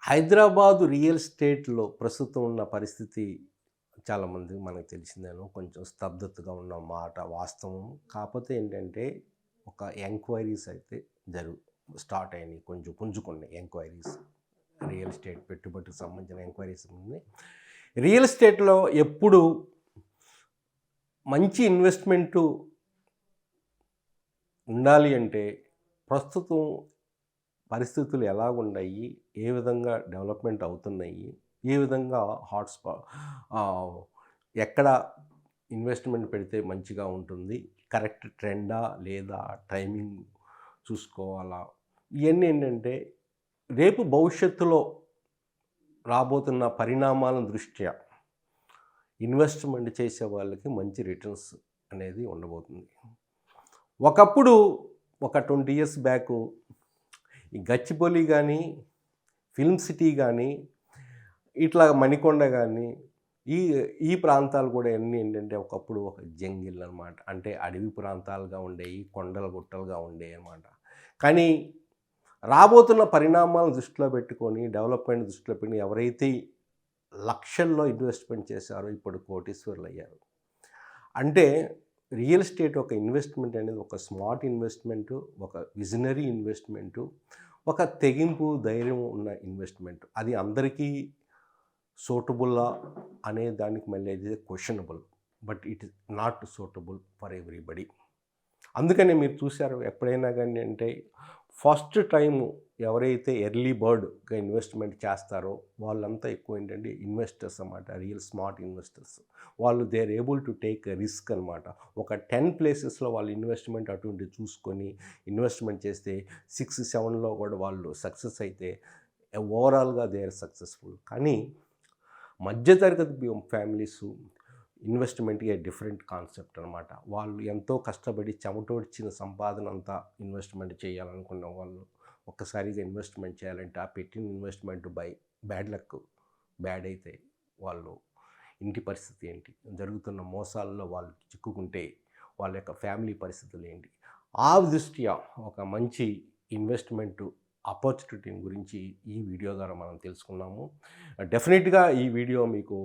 Hyderabad real ఎస్టేట్‌లో ప్రస్తుతం ఉన్న పరిస్థితి చాలామందికి మనకు తెలిసిందేను. కొంచెం స్తబ్దతగా ఉన్న మాట వాస్తవం. కాపోతే ఏంటంటే, ఒక ఎంక్వైరీస్ అయితే జరుగు స్టార్ట్ అయినాయి. కొంచెం పుంజుకున్నాయి ఎంక్వైరీస్. రియల్ ఎస్టేట్ పెట్టుబడికి సంబంధించిన ఎంక్వైరీస్ ఉన్నాయి. రియల్ ఎస్టేట్‌లో ఎప్పుడు మంచి ఇన్వెస్ట్‌మెంటు ఉండాలి అంటే, ప్రస్తుతం పరిస్థితులు ఎలాగున్నాయి? ఏ విధంగా డెవలప్‌మెంట్ అవుతున్నాయి? ఏ విధంగా ఆహ్, ఎక్కడ ఇన్వెస్ట్‌మెంట్ పెడితే మంచిగా ఉంటుంది? కరెక్ట్ ట్రెండా? లేదా టైమింగ్ చూసుకోవాలా? ఇయన్నీ ఏంటంటే, రేపు భవిష్యత్తులో రాబోతున్న పరిణామాల దృష్ట్యా ఇన్వెస్ట్‌మెంట్ చేసే వాళ్ళకి మంచి రిటర్న్స్ అనేది ఉండబోతుంది. ఒకప్పుడు ఒక 20 ఇయర్స్ బ్యాకు ఈ గచ్చిబౌలి గానీ, ఫిల్మ్ సిటీ గానీ, ఇట్లా మణికొండ గానీ, ఈ ఈ ప్రాంతాలు కూడా అన్నీ ఏంటంటే ఒకప్పుడు ఒక జంగిల్ అనమాట. అంటే అడవి ప్రాంతాలుగా ఉండేయి, కొండలు గుట్టలుగా ఉండేయనమాట. కానీ రాబోతున్న పరిణామాలను దృష్టిలో పెట్టుకొని, డెవలప్‌మెంట్ దృష్టిలో పెట్టుకొని ఎవరైతే లక్షల్లో ఇన్వెస్ట్‌మెంట్ చేశారో ఇప్పుడు కోటీశ్వరులయ్యారు. అంటే రియల్ ఎస్టేట్ ఒక ఇన్వెస్ట్‌మెంట్ అనేది ఒక స్మార్ట్ ఇన్వెస్ట్‌మెంటు, ఒక విజనరీ ఇన్వెస్ట్‌మెంటు, ఒక తెగింపు, ధైర్యం ఉన్న ఇన్వెస్ట్‌మెంట్. అది అందరికీ సూటబులా అనే దానికి మళ్ళీ అది questionable. But it is not suitable for everybody. అందుకనే మీరు చూసారు ఎప్పుడైనా గాని అంటే ఫస్ట్ టైము ఎవరైతే ఎర్లీ బర్డ్‌గా ఇన్వెస్ట్‌మెంట్ చేస్తారో వాళ్ళంతా ఎక్కువ ఏంటంటే ఇన్వెస్టర్స్ అన్నమాట. Real smart investors. వాళ్ళు they are able to take a risk అనమాట. ఒక 10 ప్లేసెస్‌లో వాళ్ళు ఇన్వెస్ట్‌మెంట్ అటువంటివి చూసుకొని ఇన్వెస్ట్‌మెంట్ చేస్తే 6, 7లో కూడా వాళ్ళు సక్సెస్ అయితే ఓవరాల్‌గా దే ఆర్ సక్సెస్‌ఫుల్. కానీ మధ్యతరగతి ఫ్యామిలీసు ఇన్వెస్ట్‌మెంట్‌కి డిఫరెంట్ కాన్సెప్ట్ అనమాట. వాళ్ళు ఎంతో కష్టపడి చెమటోడ్చిన సంపాదన అంతా ఇన్వెస్ట్‌మెంట్ చేయాలనుకున్న వాళ్ళు ఒక్కసారిగా ఇన్వెస్ట్‌మెంట్ చేయాలంటే ఆ పెట్టిన ఇన్వెస్ట్‌మెంట్ బ్యాడ్ లక్ బ్యాడ్ అయితే వాళ్ళు ఇంటి పరిస్థితి ఏంటి? జరుగుతున్న మోసాల్లో వాళ్ళు చిక్కుకుంటే వాళ్ళ యొక్క ఫ్యామిలీ పరిస్థితులు ఏంటి? ఆ దృష్ట్యా ఒక మంచి ఇన్వెస్ట్‌మెంట్ ఆపర్చునిటీని గురించి ఈ వీడియో ద్వారా మనం తెలుసుకున్నాము. డెఫినిట్‌గా ఈ వీడియో మీకు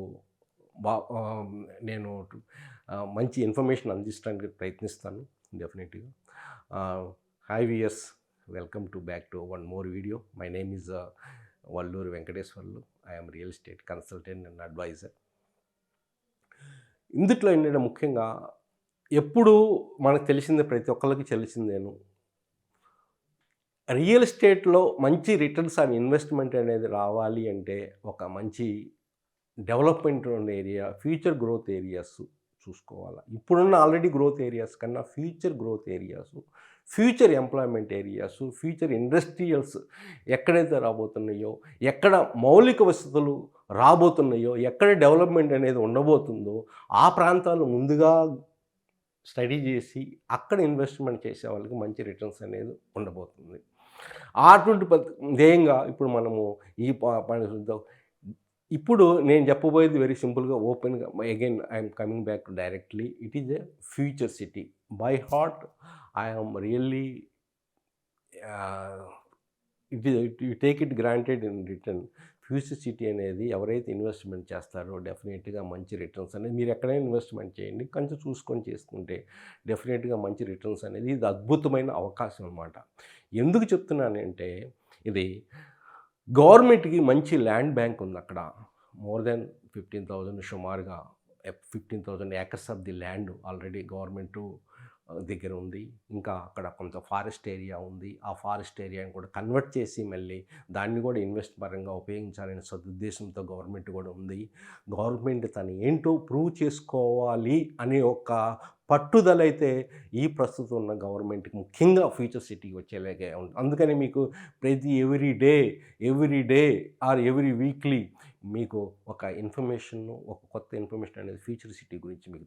బా ఆహ్, నేను మంచి ఇన్ఫర్మేషన్ అందించడానికి ప్రయత్నిస్తాను డెఫినెట్‌గా. Hi viewers, welcome back to one more video. My name is Valluri Venkateswarlu. I am real estate consultant and advisor. ఇందుట్లో ఏంటంటే ముఖ్యంగా ఎప్పుడూ మనకు తెలిసిందే, ప్రతి ఒక్కళ్ళకి తెలిసిందేను. రియల్ ఎస్టేట్‌లో మంచి రిటర్న్స్ ఆన్ ఇన్వెస్ట్‌మెంట్ అనేది రావాలి అంటే ఒక మంచి డెవలప్‌మెంట్ ఉన్న ఏరియా, ఫ్యూచర్ గ్రోత్ ఏరియాస్ చూసుకోవాలా. ఇప్పుడున్న ఆల్రెడీ గ్రోత్ ఏరియాస్ కన్నా future growth areas, future employment areas, future industrials ఎక్కడైతే రాబోతున్నాయో, ఎక్కడ మౌలిక వసతులు రాబోతున్నాయో, ఎక్కడ డెవలప్‌మెంట్ అనేది ఉండబోతుందో, ఆ ప్రాంతాలు ముందుగా స్టడీ చేసి అక్కడ ఇన్వెస్ట్‌మెంట్ చేసే వాళ్ళకి మంచి రిటర్న్స్ అనేది ఉండబోతుంది. అటువంటి ధ్యేయంగా ఇప్పుడు మనము ఈ పని చూద్దాం. ఇప్పుడు నేను చెప్పబోయేది వెరీ సింపుల్‌గా, ఓపెన్‌గా అగైన్ ఐయామ్ కమింగ్ బ్యాక్ డైరెక్ట్‌లీ. It is a future city. By heart I am really ah, you take it granted in return. Future city అనేది ఎవరైతే ఇన్వెస్ట్‌మెంట్ చేస్తారో డెఫినిట్‌గా మంచి రిటర్న్స్ అనేది, మీరు ఎక్కడైనా ఇన్వెస్ట్‌మెంట్ చేయండి. కొంచెం చూసుకొని చేసుకుంటే డెఫినిట్‌గా మంచి రిటర్న్స్ అనేది ఇది అద్భుతమైన అవకాశం అనమాట. ఎందుకు చెప్తున్నానంటే ఇది గవర్నమెంట్‌కి మంచి ల్యాండ్ బ్యాంక్ ఉందక్కడ. మోర్ దాన్ 15,000 సుమారుగా 15,000 acres of the land already government దగ్గర ఉంది. ఇంకా అక్కడ కొంత ఫారెస్ట్ ఏరియా ఉంది. ఆ ఫారెస్ట్ ఏరియాని కూడా కన్వర్ట్ చేసి మళ్ళీ దాన్ని కూడా ఇన్వెస్ట్ పరంగా ఉపయోగించాలనే సదుద్దేశంతో గవర్నమెంట్ కూడా ఉంది. గవర్నమెంట్ తను ఏంటో ప్రూవ్ చేసుకోవాలి అనే ఒక పట్టుదలైతే ఈ ప్రస్తుతం ఉన్న గవర్నమెంట్‌కి ముఖ్యంగా ఫ్యూచర్ సిటీకి వచ్చేలాగే ఉంది. అందుకని మీకు ప్రతి every day or every weekly మీకు ఒక ఇన్ఫర్మేషను, ఒక కొత్త ఇన్ఫర్మేషన్ అనేది ఫ్యూచర్ సిటీ గురించి మీకు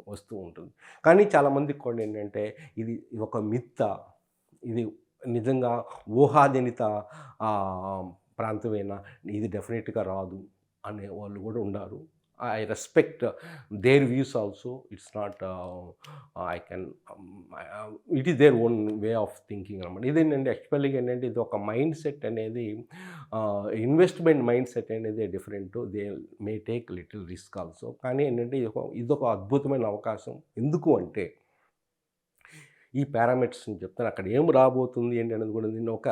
వస్తూ ఉంటుంది. కానీ చాలామందికి కూడా ఏంటంటే ఇది ఒక మిత్తా, ఇది నిజంగా ఊహాజనిత ప్రాంతమేనా, ఇది డెఫినెట్‌గా రాదు అనే వాళ్ళు కూడా ఉన్నారు. I respect their views also. It's not I can it is their own way of thinking అనమాట. ఇదేంటంటే యాక్చువల్‌గా ఏంటంటే ఇది ఒక మైండ్ సెట్ అనేది ఇన్వెస్ట్‌మెంట్ మైండ్ సెట్ అనేది different. They may take little risk also. కానీ ఏంటంటే ఇదొక అద్భుతమైన అవకాశం. ఎందుకు అంటే ఈ పారామీటర్స్‌ని చెప్తాను. అక్కడ ఏం రాబోతుంది ఏంటి అనేది కూడా నేను ఒక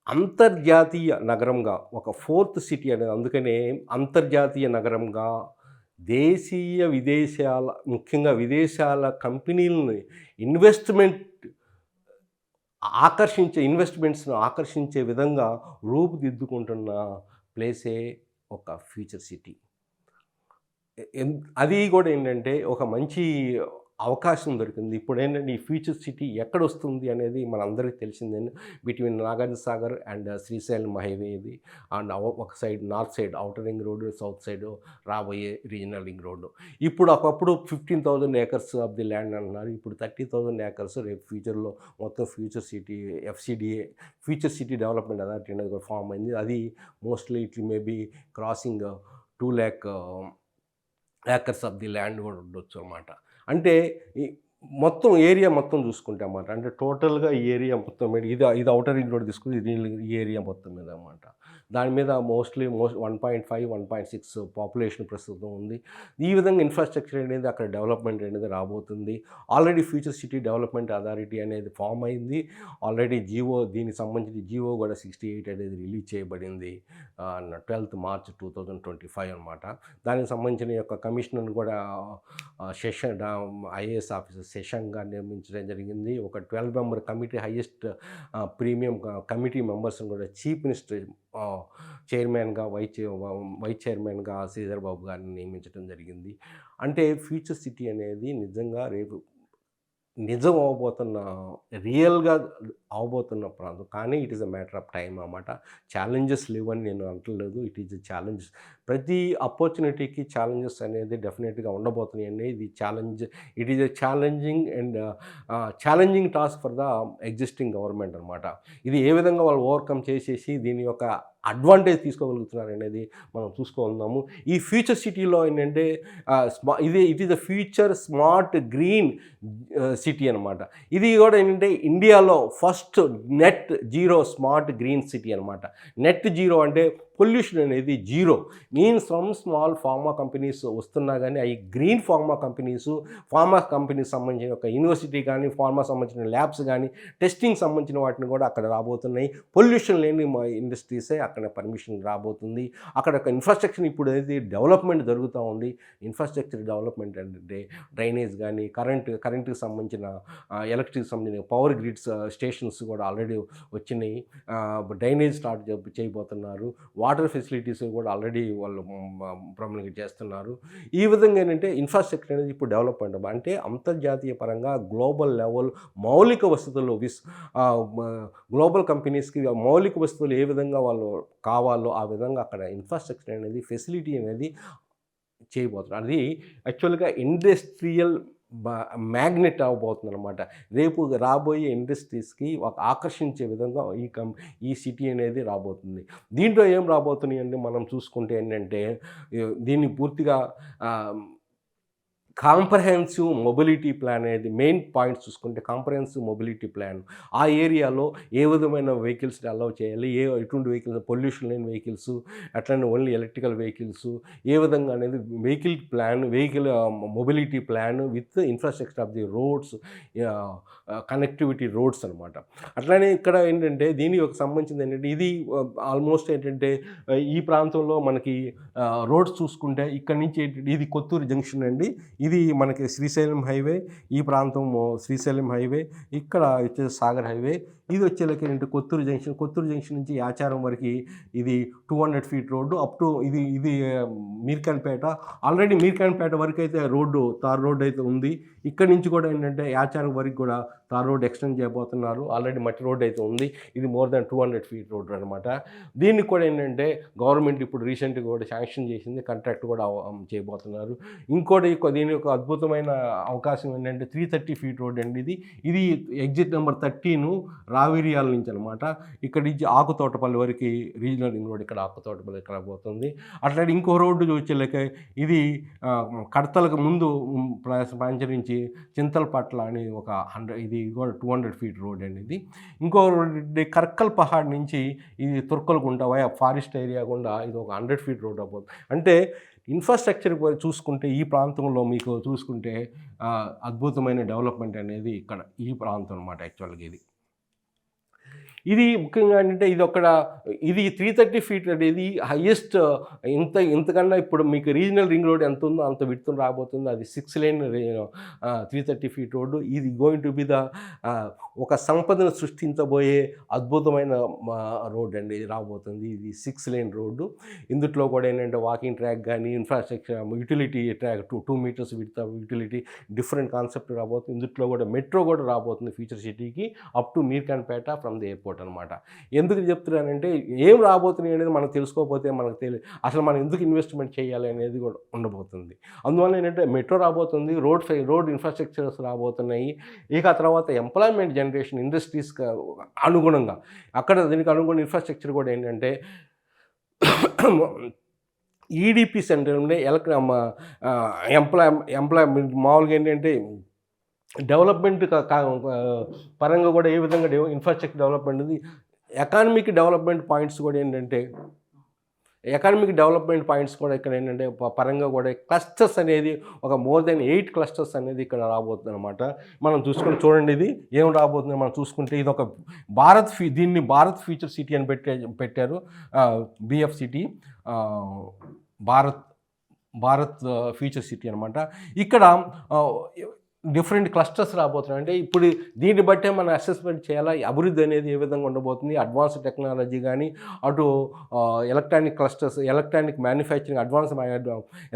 అంతర్జాతీయ నగరంగా ఒక ఫోర్త్ సిటీ అనేది అందుకనే అంతర్జాతీయ నగరంగా దేశీయ విదేశాల ముఖ్యంగా విదేశాల కంపెనీలని ఇన్వెస్ట్మెంట్స్‌ను ఆకర్షించే విధంగా రూపుదిద్దుకుంటున్న ప్లేసే ఒక ఫ్యూచర్ సిటీ. అది కూడా ఏంటంటే ఒక మంచి అవకాశం దొరికింది. ఇప్పుడేంటంటే ఈ ఫ్యూచర్ సిటీ ఎక్కడొస్తుంది అనేది మనందరికీ తెలిసిందే. Between Nagarjuna Sagar and Srisailam highway ఇది. అండ్ ఒక side north side outer ring road, south side రాబోయే రీజనల్ రింగ్ రోడ్డు. ఇప్పుడు ఒకప్పుడు 15,000 ఏకర్స్ ఆఫ్ ది ల్యాండ్ అంటున్నారు. ఇప్పుడు 30,000 ఏకర్స్ రేపు ఫ్యూచర్లో మొత్తం future city FCDA future city development authority అనేది కూడా ఫామ్ అయింది. అది mostly it may be crossing 2 lakh acres of the land కూడా ఉండొచ్చు అన్నమాట. అంటే ఈ మొత్తం ఏరియా మొత్తం చూసుకుంటే అన్నమాట. అంటే టోటల్గా ఈ ఏరియా మొత్తం మీద ఇది ఔటర్ రింగ్ రోడ్ తీసుకుంటే ఈ ఏరియా మొత్తం మీద అన్నమాట. దాని మీద మోస్ట్లీ 1.5, 1.6 పాపులేషన్ ప్రస్తుతం ఉంది. ఈ విధంగా ఇన్ఫ్రాస్ట్రక్చర్ అనేది అక్కడ డెవలప్మెంట్ అనేది రాబోతుంది. Already future city development authority అనేది ఫామ్ అయింది. ఆల్రెడీ దీనికి సంబంధించి జీవో కూడా 68 అనేది రిలీజ్ చేయబడింది 12th March 2025 అనమాట. దానికి సంబంధించిన యొక్క కమిషనర్ కూడా IAS ఆఫీసర్ శశాంక్గా నియమించడం జరిగింది. ఒక 12 member committee highest premium committee మెంబర్స్ని కూడా చీఫ్ మినిస్టర్ చైర్మన్గా వైస్ చైర్మన్గా శ్రీధర్ బాబు గారిని నియమించడం జరిగింది. అంటే ఫ్యూచర్ సిటీ అనేది నిజంగా రేపు నిజం రియల్గా అవబోతున్న ప్రాంతం. కానీ it is a matter of time అన్నమాట. ఛాలెంజెస్ లేవని నేను అంటలేదు. It is a challenge. ప్రతి ఆపర్చునిటీకి ఛాలెంజెస్ అనేది డెఫినెట్గా ఉండబోతున్నాయండి. It is a challenging task for the existing government అనమాట. ఇది ఏ విధంగా వాళ్ళు ఓవర్కమ్ చేసేసి దీని యొక్క అడ్వాంటేజ్ తీసుకోగలుగుతున్నారు అనేది మనం చూసుకుందాము. ఈ ఫ్యూచర్ సిటీలో ఏంటంటే it is the future smart green city అనమాట. ఇది కూడా ఏంటంటే ఇండియాలో first net zero smart green city అనమాట. నెట్ జీరో అంటే పొల్యూషన్ అనేది zero means small pharma companies వస్తున్నా కానీ అవి గ్రీన్ ఫార్మా కంపెనీస్ సంబంధించిన ఒక యూనివర్సిటీ కానీ ఫార్మా సంబంధించిన ల్యాబ్స్ కానీ టెస్టింగ్ సంబంధించిన వాటిని కూడా అక్కడ రాబోతున్నాయి. పొల్యూషన్ లేని ఇండస్ట్రీసే అక్కడ పర్మిషన్ రాబోతుంది. అక్కడ ఒక ఇన్ఫ్రాస్ట్రక్చర్ ఇప్పుడు ఏది డెవలప్మెంట్ జరుగుతూ ఉంది. ఇన్ఫ్రాస్ట్రక్చర్ డెవలప్మెంట్ అంటే డ్రైనేజ్ కానీ కరెంటుకి సంబంధించిన ఎలక్ట్రిక్ సంబంధించిన పవర్ గ్రిడ్స్ స్టేషన్స్ కూడా ఆల్రెడీ వచ్చినాయి. డ్రైనేజ్ స్టార్ట్ చేయబోతున్నారు. వాటర్ ఫెసిలిటీస్ కూడా ఆల్రెడీ వాళ్ళు ప్రొమల్గేట్ చేస్తున్నారు. ఈ విధంగా ఏంటంటే ఇన్ఫ్రాస్ట్రక్చర్ అనేది ఇప్పుడు డెవలప్మెంట్ అంటే అంతర్జాతీయ పరంగా గ్లోబల్ లెవెల్ మౌలిక వసతులు గ్లోబల్ కంపెనీస్కి మౌలిక వసతులు ఏ విధంగా వాళ్ళు కావాలో ఆ విధంగా అక్కడ ఇన్ఫ్రాస్ట్రక్చర్ అనేది ఫెసిలిటీ అనేది చేయబోతున్నారు. అది యాక్చువల్గా ఇండస్ట్రియల్ మ్యాగ్నెట్ అవ్వబోతుంది అనమాట. రేపు రాబోయే ఇండస్ట్రీస్కి ఒక ఆకర్షించే విధంగా ఈ సిటీ అనేది రాబోతుంది. దీంట్లో ఏం రాబోతున్నాయి అంటే మనం చూసుకుంటే ఏంటంటే దీన్ని పూర్తిగా కాంప్రహెన్సివ్ మొబిలిటీ ప్లాన్ అనేది మెయిన్ పాయింట్స్ చూసుకుంటే కాంప్రహెన్సివ్ మొబిలిటీ ప్లాన్ ఆ ఏరియాలో ఏ విధమైన వెహికల్స్ని అలౌ చేయాలి, ఎటువంటి వెహికల్స్ పొల్యూషన్ లేని వెహికల్స్ అట్లనే ఓన్లీ ఎలక్ట్రికల్ వెహికల్స్ ఏ విధంగా అనేది vehicle mobility plan with infrastructure of the roads connectivity roads అనమాట. అట్లానే ఇక్కడ ఏంటంటే దీనికి ఒక సంబంధించింది ఏంటంటే ఇది ఆల్మోస్ట్ ఏంటంటే ఈ ప్రాంతంలో మనకి రోడ్స్ చూసుకుంటే ఇక్కడ నుంచి ఇది కొత్తూరు జంక్షన్ అండి. ఇది మనకి శ్రీశైలం హైవే, ఈ ప్రాంతం శ్రీశైలం హైవే, ఇక్కడ వచ్చేసి సాగర్ హైవే. ఇది వచ్చేలకి ఏంటంటే కొత్తూరు జంక్షన్ నుంచి యాచారం వరకు ఇది 200 feet రోడ్డు అప్ టు ఇది మీర్ఖాన్పేట. ఆల్రెడీ మీర్ఖాన్పేట వరకు అయితే తార్ రోడ్డు అయితే ఉంది. ఇక్కడి నుంచి కూడా ఏంటంటే యాచారం వరకు కూడా తార్ రోడ్ ఎక్స్టెండ్ చేయబోతున్నారు. ఆల్రెడీ మట్టి రోడ్ అయితే ఉంది. ఇది మోర్ దాన్ 200 ఫీట్ రోడ్ అనమాట. దీనికి కూడా ఏంటంటే గవర్నమెంట్ ఇప్పుడు రీసెంట్గా కూడా శాంక్షన్ చేసింది, కాంట్రాక్ట్ కూడా చేయబోతున్నారు. ఇంకోటి దీని యొక్క అద్భుతమైన అవకాశం ఏంటంటే 330 ఫీట్ రోడ్ అండి ఇది. ఇది ఎగ్జిట్ నెంబర్ 13 రావిరియాల నుంచి అనమాట. ఇక్కడ నుంచి ఆకుతోటపల్లి వరకు రీజనల్ రింగ్ రోడ్, ఇక్కడ ఆకుతోటపల్లి ఇక్కడ పోతుంది. అట్లాంటి ఇంకో రోడ్డు చూసేలేక ఇది కడతలకు ముందు నుంచి చింతలపట్ల అని ఒక 100, ఇది కూడా 200 ఫీట్ రోడ్ అండి ఇది. ఇంకో రోడ్ కర్కల్ పహాడ్ నుంచి ఇది తుర్కలగుంట వయా ఫారెస్ట్ ఏరియా గుండా ఇది ఒక 100 ఫీట్ రోడ్ అయిపోతుంది. అంటే ఇన్ఫ్రాస్ట్రక్చర్ చూసుకుంటే ఈ ప్రాంతంలో మీకు చూసుకుంటే అద్భుతమైన డెవలప్మెంట్ అనేది ఇక్కడ ఈ ప్రాంతం అనమాట. యాక్చువల్గా ఇది ముఖ్యంగా ఏంటంటే ఇది 330 ఫీట్ అనేది హయ్యెస్ట్. ఇంతకన్నా ఇప్పుడు మీకు రీజనల్ రింగ్ రోడ్ ఎంత ఉందో అంత విడ్త్ రాబోతుంది. అది 6 లేన్ 330 ఫీట్ రోడ్డు. ఇది గోయింగ్ టు బి ఒక సంపదను సృష్టించబోయే అద్భుతమైన రోడ్ అండి ఇది రాబోతుంది. ఇది 6 లేన్ రోడ్డు. ఇందులో కూడా ఏంటంటే వాకింగ్ ట్రాక్ కానీ infrastructure utility track 2 meters width utility different concept రాబోతుంది. ఇందులో కూడా మెట్రో కూడా రాబోతుంది ఫ్యూచర్ సిటీకి up to Meerkhanpet from the airport అనమాట. ఎందుకు చెప్తున్నానంటే ఏం రాబోతున్నాయి అనేది మనం తెలుసుకోకపోతే మనకు అసలు మనం ఎందుకు ఇన్వెస్ట్మెంట్ చేయాలి అనేది కూడా ఉండబోతుంది. అందువల్ల ఏంటంటే మెట్రో రాబోతుంది, రోడ్ ఇన్ఫ్రాస్ట్రక్చర్స్ రాబోతున్నాయి. ఇక తర్వాత ఎంప్లాయ్మెంట్ జనరేషన్ ఇండస్ట్రీస్కి అనుగుణంగా అక్కడ దీనికి అనుగుణ ఇన్ఫ్రాస్ట్రక్చర్ కూడా ఏంటంటే ఈడిపి సెంటర్ ఉండే ఎంప్లాయ్మెంట్ మామూలుగా ఏంటంటే డెవలప్మెంట్ పరంగా కూడా ఏ విధంగా ఇన్ఫ్రాస్ట్రక్చర్ డెవలప్మెంట్ ఉంది. ఎకానమిక్ డెవలప్మెంట్ పాయింట్స్ కూడా ఏంటంటే ఇక్కడ ఏంటంటే పరంగా కూడా క్లస్టర్స్ అనేది ఒక మోర్ దెన్ 8 క్లస్టర్స్ అనేది ఇక్కడ రాబోతుంది అనమాట. మనం చూడండి ఇది ఏం రాబోతుంది మనం చూసుకుంటే ఇది ఒక దీన్ని భారత్ ఫ్యూచర్ సిటీ అని పెట్టారు. BF city Bharat future city అనమాట. ఇక్కడ డిఫరెంట్ క్లస్టర్స్ రాబోతున్నాయి. అంటే ఇప్పుడు దీన్ని బట్టే మనం అసెస్మెంట్ చేయాలా అభివృద్ధి అనేది ఏ విధంగా ఉండబోతుంది. అడ్వాన్స్డ్ టెక్నాలజీ కానీ అటు electronic clusters, electronic manufacturing,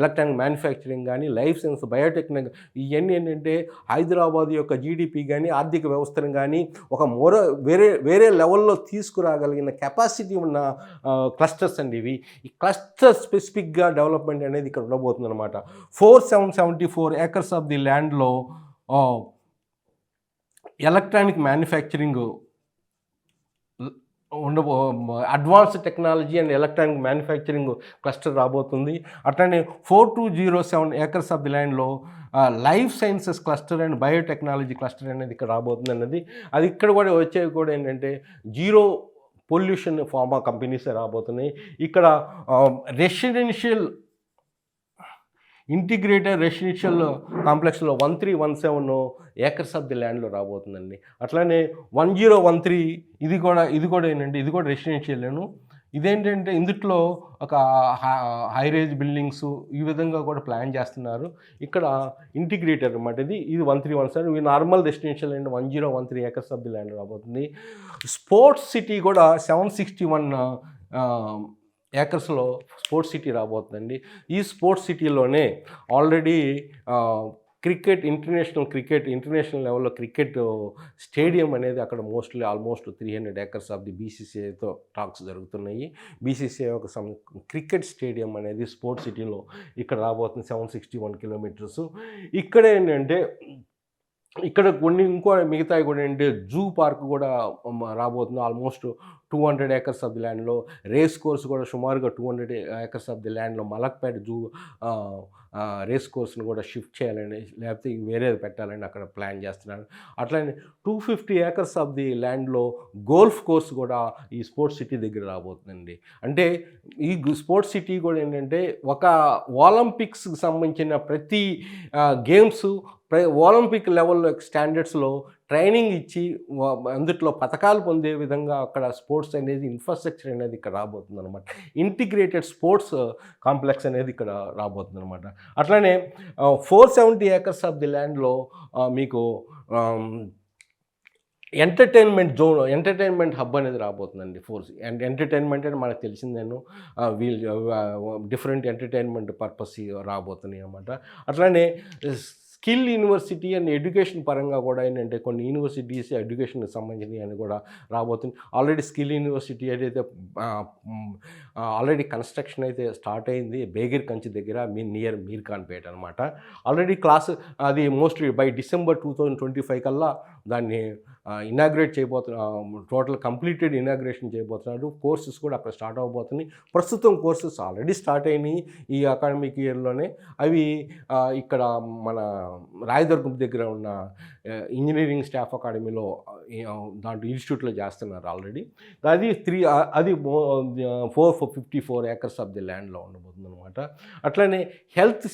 electronic manufacturing కానీ, లైఫ్ సైన్స్, బయోటెక్నాలజీ ఇవన్నీ ఏంటంటే హైదరాబాద్ యొక్క జీడిపి కానీ ఆర్థిక వ్యవస్థను కానీ ఒక వేరే లెవెల్లో తీసుకురాగలిగిన కెపాసిటీ ఉన్న క్లస్టర్స్ అండి ఇవి. ఈ క్లస్టర్ స్పెసిఫిక్గా డెవలప్మెంట్ అనేది ఇక్కడ ఉండబోతుంది అనమాట. 474 acres ఆఫ్ ది ల్యాండ్లో electronic manufacturing advanced technology and electronic manufacturing cluster రాబోతుంది. అట్లనే 4207 acres ఆఫ్ ది ల్యాండ్లో life sciences cluster and biotechnology cluster అనేది ఇక్కడ రాబోతుంది అన్నది. అది ఇక్కడ కూడా వచ్చేవి కూడా ఏంటంటే జీరో పొల్యూషన్ ఫార్మా కంపెనీస్ రాబోతున్నాయి. ఇక్కడ రెసిడెన్షియల్ ఇంటిగ్రేటెడ్ రెసిడెన్షియల్ కాంప్లెక్స్లో 1317 acres ఆఫ్ ది ల్యాండ్లో రాబోతుందండి. అట్లానే 1013 ఇది కూడా ఏంటంటే ఇది కూడా రెసిడెన్షియల్ను. ఇదేంటంటే ఇందులో ఒక హై రేజ్ బిల్డింగ్స్ ఈ విధంగా కూడా ప్లాన్ చేస్తున్నారు. ఇక్కడ ఇంటిగ్రేటెడ్ అనమాట. ఇది 1317 ఇవి normal residential and 1013 acres of the land రాబోతుంది. స్పోర్ట్స్ సిటీ కూడా 761 acresలో స్పోర్ట్స్ సిటీ రాబోతుందండి. ఈ స్పోర్ట్స్ సిటీలోనే ఆల్రెడీ ఇంటర్నేషనల్ లెవెల్లో క్రికెట్ స్టేడియం అనేది అక్కడ ఆల్మోస్ట్ 300 acres ఆఫ్ ది బీసీసీఐతో టాక్స్ జరుగుతున్నాయి. బీసీసీఐ ఒక క్రికెట్ స్టేడియం అనేది స్పోర్ట్స్ సిటీలో ఇక్కడ రాబోతుంది. 761 kilometers. ఇక్కడ ఏంటంటే ఇక్కడ ఇంకో మిగతాయి కూడా ఏంటంటే జూ పార్క్ కూడా రాబోతుంది. ఆల్మోస్ట్ 200 acres ఆఫ్ ది ల్యాండ్లో. రేస్ కోర్స్ కూడా సుమారుగా 200 acres ఆఫ్ ది ల్యాండ్లో మలక్పేట జూ రేస్ కోర్స్ని కూడా షిఫ్ట్ చేయాలని, లేకపోతే వేరేది పెట్టాలని అక్కడ ప్లాన్ చేస్తున్నారు. అట్లనే 250 acres ఆఫ్ ది ల్యాండ్లో గోల్ఫ్ కోర్స్ కూడా ఈ స్పోర్ట్స్ సిటీ దగ్గర రాబోతుందండి. అంటే ఈ స్పోర్ట్స్ సిటీ కూడా ఏంటంటే ఒక ఒలింపిక్స్కి సంబంధించిన ప్రతి గేమ్స్ ఒలింపిక్ లెవెల్లో స్టాండర్డ్స్లో ట్రైనింగ్ ఇచ్చి అందుట్లో పథకాలు పొందే విధంగా అక్కడ స్పోర్ట్స్ అనేది ఇన్ఫ్రాస్ట్రక్చర్ అనేది ఇక్కడ రాబోతుంది అనమాట. ఇంటిగ్రేటెడ్ స్పోర్ట్స్ కాంప్లెక్స్ అనేది ఇక్కడ రాబోతుంది అనమాట. అట్లానే 470 acres ఆఫ్ ది ల్యాండ్లో మీకు ఎంటర్టైన్మెంట్ హబ్ అనేది రాబోతుందండి. ఎంటర్టైన్మెంట్ అని మనకు తెలిసిందేను. డిఫరెంట్ ఎంటర్టైన్మెంట్ పర్పస్ రాబోతున్నాయి అన్నమాట. అట్లానే స్కిల్ యూనివర్సిటీ అండ్ ఎడ్యుకేషన్ పరంగా కూడా ఏంటంటే కొన్ని యూనివర్సిటీస్ ఎడ్యుకేషన్కి సంబంధించినవి అని కూడా రాబోతుంది. ఆల్రెడీ స్కిల్ యూనివర్సిటీ ఏదైతే ఆల్రెడీ కన్స్ట్రక్షన్ అయితే స్టార్ట్ అయింది బేగిర్ కంచి దగ్గర నియర్ మీర్ఖాన్పేట అనమాట. ఆల్రెడీ క్లాస్ అది మోస్ట్లీ బై December 2025 కల్లా దాన్ని ఇనాగ్రేట్ టోటల్ కంప్లీటెడ్ ఇనాగ్రేషన్ చేయబోతున్నాడు. కోర్సెస్ కూడా అక్కడ స్టార్ట్ అవ్వబోతున్నాయి. ప్రస్తుతం కోర్సెస్ ఆల్రెడీ స్టార్ట్ అయినాయి ఈ అకాడమిక్ ఇయర్లోనే. అవి ఇక్కడ మన రాయదుర్గం దగ్గర ఉన్న ఇంజనీరింగ్ స్టాఫ్ అకాడమీలో దాంట్లో ఇన్స్టిట్యూట్లో చేస్తున్నారు ఆల్రెడీ. అది 454 acres ఆఫ్ ది ల్యాండ్లో ఉండబోతుంది అనమాట. అట్లనే హెల్త్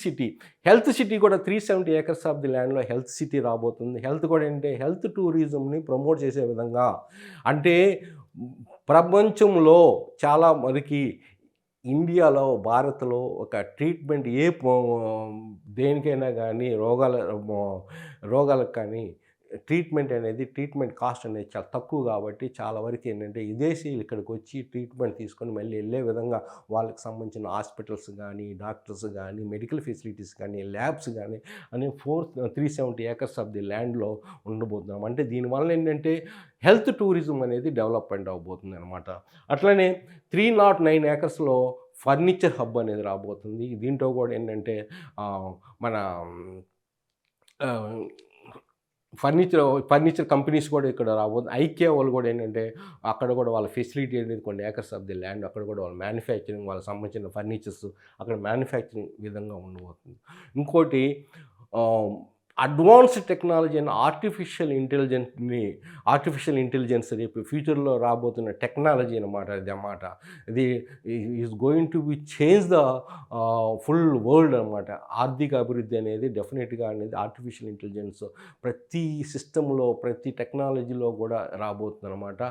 సిటీ కూడా 370 acres ఆఫ్ ది ల్యాండ్లో హెల్త్ సిటీ రాబోతుంది. హెల్త్ కూడా ఏంటంటే హెల్త్ టూరిజంని ప్రమోట్ చేసే విధంగా, అంటే ప్రపంచంలో చాలా వరకు ఇండియాలో భారత్లో ఒక ట్రీట్మెంట్ దేనికైనా కానీ రోగాలకు కానీ ట్రీట్మెంట్ కాస్ట్ అనేది చాలా తక్కువ కాబట్టి చాలా వరకు ఏంటంటే విదేశీయులు ఇక్కడికి వచ్చి ట్రీట్మెంట్ తీసుకొని మళ్ళీ వెళ్ళే విధంగా వాళ్ళకి సంబంధించిన హాస్పిటల్స్ కానీ డాక్టర్స్ కానీ మెడికల్ ఫెసిలిటీస్ కానీ ల్యాబ్స్ కానీ అని 370 acres ఆఫ్ ది ల్యాండ్లో ఉండబోతున్నాం. అంటే దీనివల్ల ఏంటంటే హెల్త్ టూరిజం అనేది డెవలప్మెంట్ అవబోతుంది అనమాట. అట్లనే 309 acresలో ఫర్నిచర్ హబ్ అనేది రాబోతుంది. దీంట్లో కూడా ఏంటంటే మన ఫర్నిచర్ కంపెనీస్ కూడా ఇక్కడ రాబోతుంది. ఐకియా వాళ్ళు కూడా ఏంటంటే అక్కడ కూడా వాళ్ళ ఫెసిలిటీ అనేది కొన్ని ఏకర్స్ ఆఫ్ ది ల్యాండ్, అక్కడ కూడా వాళ్ళ మ్యానుఫ్యాక్చరింగ్ వాళ్ళకి సంబంధించిన ఫర్నిచర్స్ అక్కడ మ్యానుఫ్యాక్చరింగ్ విధంగా ఉండబోతుంది. ఇంకోటి advanced technology and artificial intelligence రేపు ఫ్యూచర్లో రాబోతున్న టెక్నాలజీ అన్నమాట. ఇది is going to be change the full world అనమాట. ఆర్థిక అభివృద్ధి అనేది డెఫినెట్గా అనేది ఆర్టిఫిషియల్ ఇంటెలిజెన్స్ ప్రతి సిస్టంలో ప్రతి టెక్నాలజీలో కూడా రాబోతుంది అనమాట.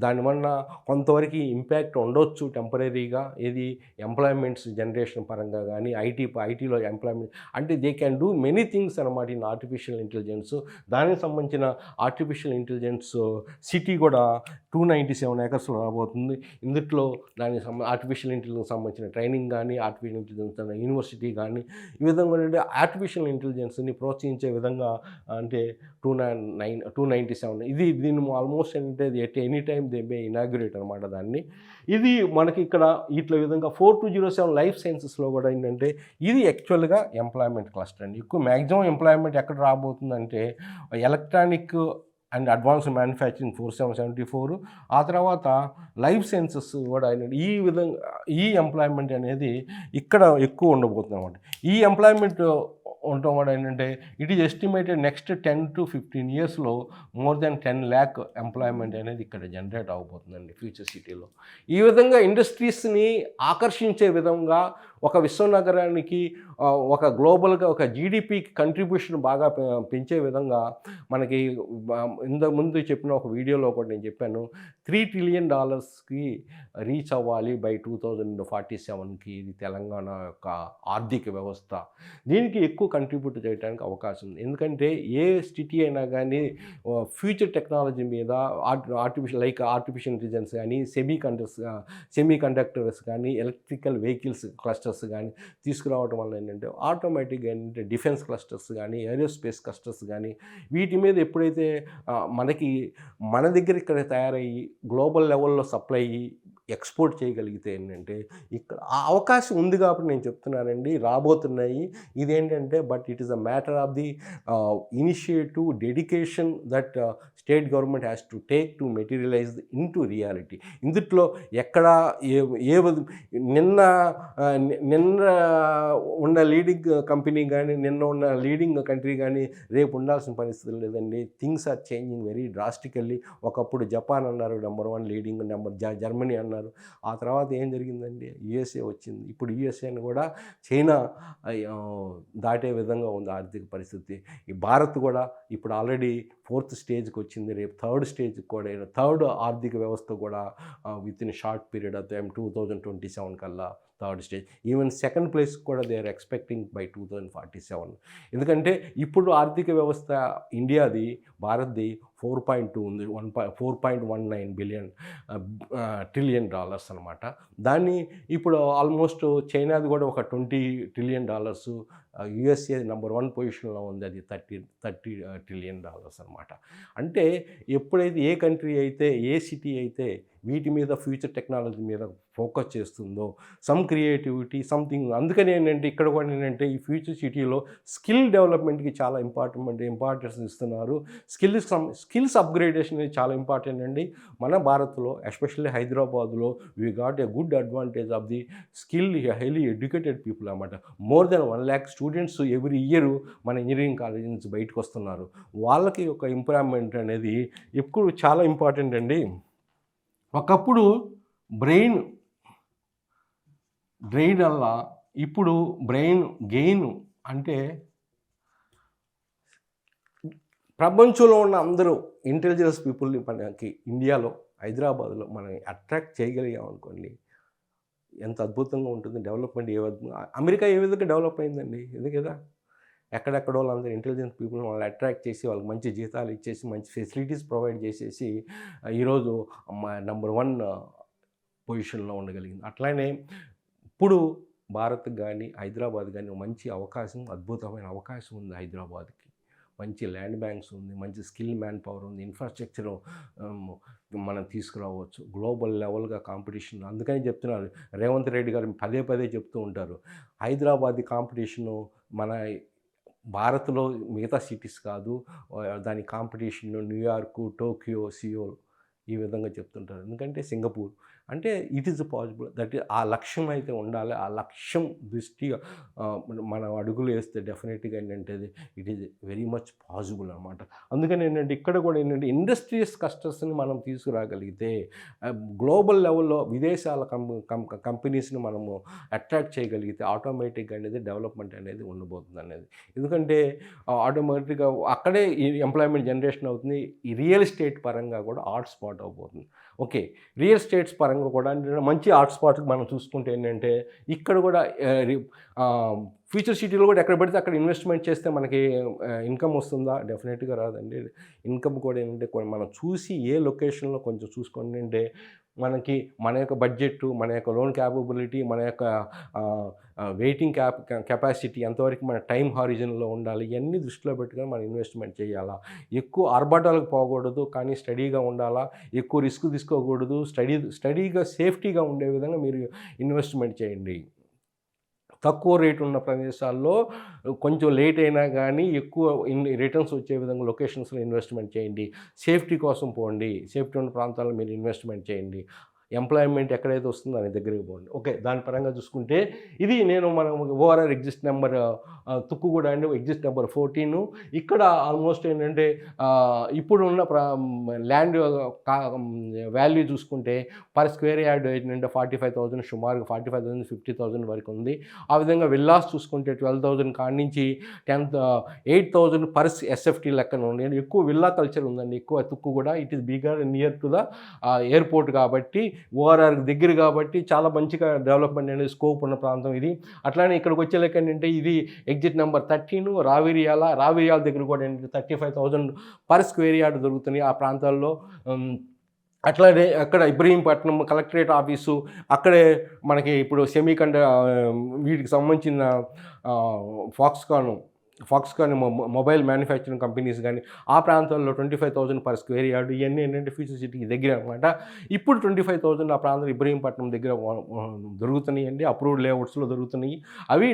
దానివల్ల కొంతవరకు ఇంపాక్ట్ ఉండొచ్చు టెంపరీగా, ఇది ఎంప్లాయ్మెంట్స్ జనరేషన్ పరంగా కానీ ఐటీలో ఎంప్లాయ్మెంట్ అంటే they can do many things అనమాట ఇన్ ఆర్టిఫిషియల్ ఇంటెలిజెన్స్. దానికి సంబంధించిన ఆర్టిఫిషియల్ ఇంటెలిజెన్స్ సిటీ కూడా 297 acresలో రాబోతుంది. ఇందులో ఆర్టిఫిషియల్ ఇంటెలిజెన్స్ సంబంధించిన ట్రైనింగ్ కానీ ఆర్టిఫిషియల్ ఇంటెలిజెన్స్ యూనివర్సిటీ కానీ ఈ విధంగా అంటే ఆర్టిఫిషియల్ ఇంటెలిజెన్స్ని ప్రోత్సహించే విధంగా అంటే 297 దీన్ని ఆల్మోస్ట్ ఏంటంటే at any time they may inaugurate అనమాట దాన్ని. ఇది మనకి ఇక్కడ ఇట్లా విధంగా 4207 లైఫ్ సైన్సెస్లో కూడా ఏంటంటే ఇది యాక్చువల్గా ఎంప్లాయ్మెంట్ క్లస్టర్ అండి. ఎక్కువ మ్యాక్సిమం ఎంప్లాయ్మెంట్ ఎక్కడ రాబోతుందంటే ఎలక్ట్రానిక్ అండ్ అడ్వాన్స్డ్ మ్యానుఫ్యాక్చరింగ్ 4774, ఆ తర్వాత లైఫ్ సైన్సెస్ కూడా ఈ విధంగా ఈ ఎంప్లాయ్మెంట్ అనేది ఇక్కడ ఎక్కువ ఉండబోతుంది అనమాట. ఈ ఎంప్లాయ్మెంట్ ఉండటం కూడా ఏంటంటే it is estimated next 10 to 15 yearsలో మోర్ దెన్ 10 lakh ఎంప్లాయ్మెంట్ అనేది ఇక్కడ జనరేట్ అవబోతుందండి ఫ్యూచర్ సిటీలో. ఈ విధంగా ఇండస్ట్రీస్ని ఆకర్షించే విధంగా ఒక విశ్వనగరానికి ఒక గ్లోబల్గా ఒక జీడిపికి కంట్రిబ్యూషన్ బాగా పెంచే విధంగా మనకి ఇంతకుముందు చెప్పిన ఒక వీడియోలో కూడా నేను చెప్పాను $3 trillion రీచ్ అవ్వాలి బై 2047కి ఇది తెలంగాణ యొక్క ఆర్థిక వ్యవస్థ. దీనికి ఎక్కువ కంట్రిబ్యూట్ చేయడానికి అవకాశం ఉంది. ఎందుకంటే ఏ సిటీ అయినా కానీ ఫ్యూచర్ టెక్నాలజీ మీద ఆర్టిఫిషియల్ ఇంటెలిజెన్స్ కానీ సెమీ కండక్టర్స్ కానీ ఎలక్ట్రికల్ వెహికల్స్ క్లస్టర్స్ కానీ తీసుకురావడం వల్ల ఏంటంటే ఆటోమేటిక్గా ఏంటంటే డిఫెన్స్ క్లస్టర్స్ కానీ ఏరోస్పేస్ క్లస్టర్స్ కానీ వీటి మీద ఎప్పుడైతే మన దగ్గర ఇక్కడ తయారయ్యి గ్లోబల్ లెవెల్లో సప్లై ఎక్స్పోర్ట్ చేయగలిగితే ఏంటంటే ఇక్కడ ఆ అవకాశం ఉంది కాబట్టి నేను చెప్తున్నానండి రాబోతున్నాయి. ఇదేంటంటే but it is a matter of the initiative dedication that state government has to take to materialise in to reality. ఇందులో ఎక్కడ నిన్న ఉన్న లీడింగ్ కంపెనీ కానీ నిన్న ఉన్న లీడింగ్ కంట్రీ కానీ రేపు ఉండాల్సిన పరిస్థితులు లేదండి. Things are changing very drastically. ఒకప్పుడు జపాన్ అన్నారు నెంబర్ 1 లీడింగ్, జర్మనీ అన్నారు. ఆ తర్వాత ఏం జరిగిందండి, యుఎస్ఏ వచ్చింది. ఇప్పుడు యుఎస్ఏని కూడా చైనా దాటే విధంగా ఉంది ఆర్థిక పరిస్థితి. ఈ భారత్ కూడా ఇప్పుడు ఆల్రెడీ 4th స్టేజ్కి వచ్చింది. రేపు 3rd స్టేజ్కి కూడా 3rd ఆర్థిక వ్యవస్థ కూడా with in short period of time 2027 కల్లా 3rd stage. Even 2nd place కూడా దే ఆర్ ఎక్స్పెక్టింగ్ బై 2047. ఎందుకంటే ఇప్పుడు ఆర్థిక వ్యవస్థ ఇండియాది భారత్ది 4.2 ఉంది. 4.19 బిలియన్ ట్రిలియన్ డాలర్స్ అనమాట. దాన్ని ఇప్పుడు ఆల్మోస్ట్ చైనాది కూడా ఒక $20 ట్రిలియన్, యుఎస్ఏ నెంబర్ 1 పొజిషన్లో ఉంది, అది 30 ట్రిలియన్ డాలర్స్ అనమాట. అంటే ఎప్పుడైతే ఏ కంట్రీ అయితే, ఏ సిటీ అయితే వీటి మీద ఫ్యూచర్ టెక్నాలజీ మీద ఫోకస్ చేస్తుందో, సమ్ క్రియేటివిటీ సంథింగ్, అందుకని ఏంటంటే ఇక్కడ కూడా ఏంటంటే ఈ ఫ్యూచర్ సిటీలో స్కిల్ డెవలప్మెంట్కి చాలా ఇంపార్టెన్స్ ఇస్తున్నారు. స్కిల్స్ అప్గ్రేడేషన్ అనేది చాలా ఇంపార్టెంట్ అండి. మన భారత్లో ఎస్పెషల్లీ హైదరాబాద్లో we got a good advantage of the skill highly educated people అన్నమాట. More than 1 lakh students every year మన ఇంజనీరింగ్ కాలేజ్ నుంచి బయటకు వస్తున్నారు. వాళ్ళకి ఒక ఇంప్రూవ్మెంట్ అనేది ఎప్పుడు చాలా ఇంపార్టెంట్ అండి. ఒకప్పుడు బ్రెయిన్ వల్ల ఇప్పుడు బ్రెయిన్ గెయిన్ అంటే ప్రపంచంలో ఉన్న అందరూ ఇంటెలిజెన్స్ పీపుల్ని మనకి ఇండియాలో హైదరాబాద్లో మనం అట్రాక్ట్ చేయగలిగాం అనుకోండి, ఎంత అద్భుతంగా ఉంటుంది డెవలప్మెంట్. అమెరికా ఏ విధంగా డెవలప్ అయిందండి, ఇది కదా. ఎక్కడెక్కడ వాళ్ళందరూ ఇంటెలిజెంట్ పీపుల్ వాళ్ళని అట్రాక్ట్ చేసి వాళ్ళకి మంచి జీతాలు ఇచ్చేసి మంచి ఫెసిలిటీస్ ప్రొవైడ్ చేసేసి ఈరోజు నెంబర్ 1 పొజిషన్లో ఉండగలిగింది. అట్లానే ఇప్పుడు భారత్ కానీ హైదరాబాద్ కానీ మంచి అవకాశం, అద్భుతమైన అవకాశం ఉంది. హైదరాబాద్కి మంచి ల్యాండ్ బ్యాంక్స్ ఉంది, మంచి స్కిల్ మ్యాన్ పవర్ ఉంది, ఇన్ఫ్రాస్ట్రక్చర్ మనం తీసుకురావచ్చు, గ్లోబల్ లెవెల్గా కాంపిటీషన్. అందుకని చెప్తున్నారు రేవంత్ రెడ్డి గారు పదే పదే చెప్తూ ఉంటారు, హైదరాబాద్ కాంపిటీషను మన భారత్లో మిగతా సిటీస్ కాదు, దాని కాంపిటీషన్ న్యూయార్కు, టోక్యో, సియోల్ ఈ విధంగా చెప్తుంటారు. ఎందుకంటే సింగపూర్ అంటే ఇట్ ఈజ్ పాసిబుల్ దట్ ఆ లక్ష్యం అయితే ఉండాలి. ఆ లక్ష్యం దృష్టిగా మనం అడుగులు వేస్తే డెఫినెట్గా ఏంటంటే it is very much possible అనమాట. అందుకని ఏంటంటే ఇక్కడ కూడా ఏంటంటే ఇండస్ట్రియస్ క్లస్టర్స్ని మనం తీసుకురాగలిగితే గ్లోబల్ లెవెల్లో విదేశాల కంపెనీస్ని మనము అట్రాక్ట్ చేయగలిగితే ఆటోమేటిక్గా అనేది డెవలప్మెంట్ అనేది ఉండబోతుంది అనేది. ఎందుకంటే ఆటోమేటిక్గా అక్కడే ఈ ఎంప్లాయ్మెంట్ జనరేషన్ అవుతుంది. ఈ రియల్ ఎస్టేట్ పరంగా కూడా హాట్ స్పాట్ అవబోతుంది. ఓకే, రియల్ ఎస్టేట్స్ పరంగా కూడా మంచి హాట్ స్పాట్కి మనం చూసుకుంటే ఏంటంటే ఇక్కడ కూడా ఫ్యూచర్ సిటీలో కూడా ఎక్కడ పడితే అక్కడ ఇన్వెస్ట్మెంట్ చేస్తే మనకి ఇన్కమ్ వస్తుందా? డెఫినెట్గా రాదండి. ఇన్కమ్ కూడా ఏంటంటే మనం చూసి ఏ లొకేషన్లో కొంచెం చూసుకోండి అంటే మనకి మన యొక్క బడ్జెట్, మన యొక్క లోన్ క్యాపబిలిటీ, మన యొక్క వెయిటింగ్ కెపాసిటీ ఎంతవరకు మన టైం హారిజన్లో ఉండాలి, ఇవన్నీ దృష్టిలో పెట్టుకొని మనం ఇన్వెస్ట్మెంట్ చేయాలా. ఎక్కువ ఆర్భాటాలకు పోకూడదు, కానీ స్టడీగా ఉండాలా. ఎక్కువ రిస్క్ తీసుకోకూడదు, స్టడీగా సేఫ్టీగా ఉండే విధంగా మీరు ఇన్వెస్ట్మెంట్ చేయండి. తక్కువ రేటు ఉన్న ప్రదేశాల్లో కొంచెం లేట్ అయినా కానీ ఎక్కువ రిటర్న్స్ వచ్చే విధంగా లొకేషన్స్లో ఇన్వెస్ట్మెంట్ చేయండి. సేఫ్టీ కోసం పోండి, సేఫ్టీ ఉన్న ప్రాంతాల్లో మీరు ఇన్వెస్ట్మెంట్ చేయండి. ఎంప్లాయ్మెంట్ ఎక్కడైతే వస్తుందో దాని దగ్గరికి పోండి. ఓకే, దాని పరంగా చూసుకుంటే ఇది నేను మనం ఓఆర్ఆర్ ఎగ్జిస్ట్ నెంబర్ తుక్కుగూడ అండి, ఎగ్జిస్ట్ నెంబర్ 14. ఇక్కడ ఆల్మోస్ట్ ఏంటంటే ఇప్పుడున్న ల్యాండ్ వాల్యూ చూసుకుంటే పర్ స్క్వేర్ యార్డ్ ఏంటంటే 45,000, సుమారుగా 45,000 50,000 వరకు ఉంది. ఆ విధంగా విల్లాస్ చూసుకుంటే 12,000 కాడి నుంచి 8,000 పర్ ఎస్ఎఫ్టీ లెక్కన ఉంది. ఎక్కువ విల్లా కల్చర్ ఉందండి, ఎక్కువ Tukkuguda. It is bigger near to the airport కాబట్టి, ఓఆర్ఆర్ దగ్గర కాబట్టి చాలా మంచిగా డెవలప్మెంట్ అనేది స్కోప్ ఉన్న ప్రాంతం ఇది. అట్లానే ఇక్కడికి వచ్చే లెక్క ఏంటంటే ఇది ఎగ్జిట్ నెంబర్ 13 రావిర్యాల దగ్గర కూడా ఏంటంటే 35,000 పర్ స్క్వేర్ యార్డ్ దొరుకుతున్నాయి ఆ ప్రాంతాల్లో. అట్లానే అక్కడ ఇబ్రహీంపట్నం కలెక్టరేట్ ఆఫీసు, అక్కడే మనకి ఇప్పుడు వీటికి సంబంధించిన ఫాక్స్కాన్ మొబైల్ మ్యానుఫ్యాక్చరింగ్ కంపెనీస్ కానీ ఆ ప్రాంతాల్లో 25,000 పర్ స్క్వేర్ యార్డ్. ఇవన్నీ ఏంటంటే ఫ్యూచర్ సిటీకి దగ్గర అనమాట. ఇప్పుడు 25,000 ఆ ప్రాంతం ఇబ్రహీంపట్నం దగ్గర దొరుకుతున్నాయి అండి, అప్రూవ్డ్ లేఅవుట్స్లో దొరుకుతున్నాయి అవి.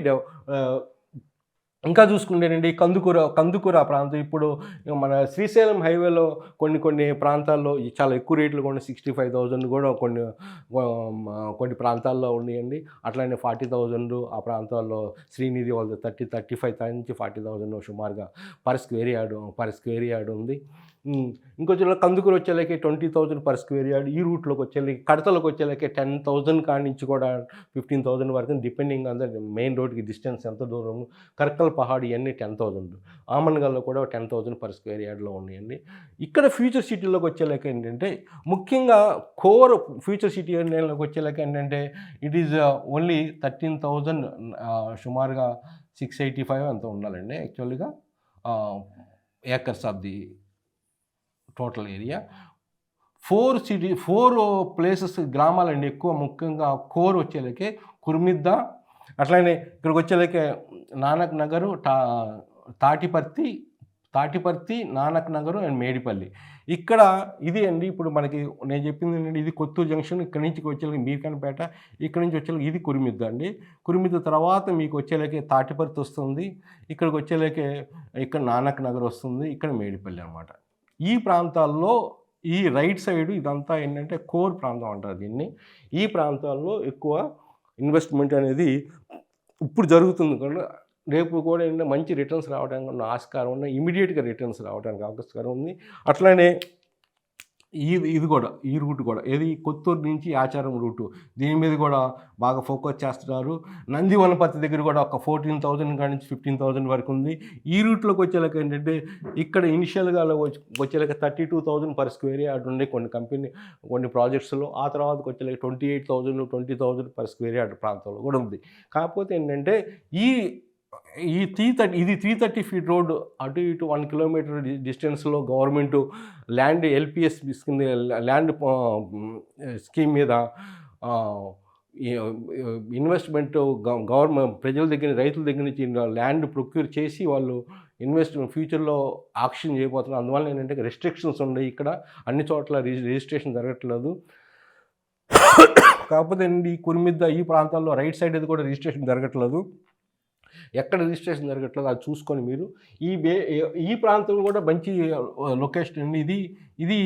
ఇంకా చూసుకుంటేనండి కందుకూర ప్రాంతం, ఇప్పుడు మన శ్రీశైలం హైవేలో కొన్ని ప్రాంతాల్లో చాలా ఎక్కువ రేట్లు కూడా 65,000 కూడా కొన్ని ప్రాంతాల్లో ఉన్నాయండి. అట్లానే 40,000 ఆ ప్రాంతాల్లో శ్రీనిధి వాళ్ళు 35,000 నుంచి 40,000 సుమారుగా పర్ స్క్వేర్ యార్డ్ ఉంది. ఇంకొంచెం కందుకూరు వచ్చేలాకి 20,000 పర్ స్క్వేర్ యార్డ్. ఈ రూట్లోకి వచ్చేలాకి కడతలోకి వచ్చేలాకి 10,000 కాడి నుంచి కూడా 15,000 వరకు, డిపెండింగ్ ఆన్ ద మెయిన్ రోడ్కి డిస్టెన్స్ ఎంత దూరం. కర్కల్ పహాడ్ ఇవన్నీ 10,000. ఆమన్గల్లో కూడా 10,000 పర్ స్క్వేర్ యార్డ్లో ఉన్నాయండి. ఇక్కడ ఫ్యూచర్ సిటీలోకి వచ్చేలాక ఏంటంటే ముఖ్యంగా కోర్ ఫ్యూచర్ సిటీ ఏరియాలోకి వచ్చేలాక ఏంటంటే ఇట్ ఈజ్ ఓన్లీ 13,000 సుమారుగా 685 అంత ఉండాలండి యాక్చువల్గా acres of the total area. 4 places గ్రామాలండి, ఎక్కువ ముఖ్యంగా కోర్ వచ్చేలకే కుర్మిద్ద, అట్లానే ఇక్కడికి వచ్చేలకే నానక్ నగరు, తాటిపర్తి, నానక్ నగరు అండ్ మేడిపల్లి. ఇక్కడ ఇది అండి ఇప్పుడు మనకి నేను చెప్పింది ఏంటంటే ఇది కొత్తూరు జంక్షన్, ఇక్కడ నుంచి వచ్చేలకి మీర్ఖాన్పేట, ఇక్కడ నుంచి వచ్చేలకి ఇది కురిమిద్ద అండి. కురిమిద్ద తర్వాత మీకు వచ్చేలకే తాటిపర్తి వస్తుంది, ఇక్కడికి వచ్చేలకే ఇక్కడ నానక్ నగర్ వస్తుంది, ఇక్కడ మేడిపల్లి అనమాట. ఈ ప్రాంతాల్లో ఈ రైట్ సైడ్ ఇదంతా ఏంటంటే కోర్ ప్రాంతం అంటారు దీన్ని. ఈ ప్రాంతాల్లో ఎక్కువ ఇన్వెస్ట్మెంట్ అనేది ఇప్పుడు జరుగుతుంది కూడా, రేపు కూడా ఏంటంటే మంచి రిటర్న్స్ రావడానికి ఉన్న ఆస్కారం ఉన్న, ఇమీడియట్గా రిటర్న్స్ రావడానికి ఆస్కారం ఉంది. అట్లానే ఇది కూడా ఈ రూట్ కూడా ఏది కొత్తూరు నుంచి ఆచారం రూటు, దీని మీద కూడా బాగా ఫోకస్ చేస్తున్నారు. నందివనపర్తి దగ్గర కూడా ఒక 14,000 కాడి నుంచి 15,000 వరకు ఉంది. ఈ రూట్లోకి వచ్చేలాక ఏంటంటే ఇక్కడ ఇనిషియల్గా వచ్చేలాక 32,000 పర్ స్క్వేర్ యార్డ్ ఉండే కొన్ని ప్రాజెక్ట్స్లో, ఆ తర్వాతకి వచ్చేలాక 28,000 20,000 పర్ స్క్వేర్ యార్డ్ ప్రాంతంలో కూడా ఉంది. కాకపోతే ఏంటంటే ఈ 330 ఫీట్ రోడ్ అటు ఇటు 1 కిలోమీటర్ డిస్టెన్స్లో government land LPS land scheme మీద ఇన్వెస్ట్మెంట్ గవర్నమెంట్ ప్రజల దగ్గర రైతుల దగ్గర నుంచి ల్యాండ్ ప్రొక్యూర్ చేసి వాళ్ళు ఫ్యూచర్లో ఆక్షన్ చేయబోతున్నారు. అందువల్ల ఏంటంటే రెస్ట్రిక్షన్స్ ఉన్నాయి, ఇక్కడ అన్ని చోట్ల రిజిస్ట్రేషన్ జరగట్లేదు. కాకపోతే ఈ కురిమిద్ద ఈ ప్రాంతాల్లో రైట్ సైడ్ అది కూడా రిజిస్ట్రేషన్ జరగట్లేదు. ఎక్కడ రిజిస్ట్రేషన్ జరగట్లేదు అది చూసుకొని మీరు ఈ ప్రాంతం కూడా మంచి లొకేషన్ అండి. ఇది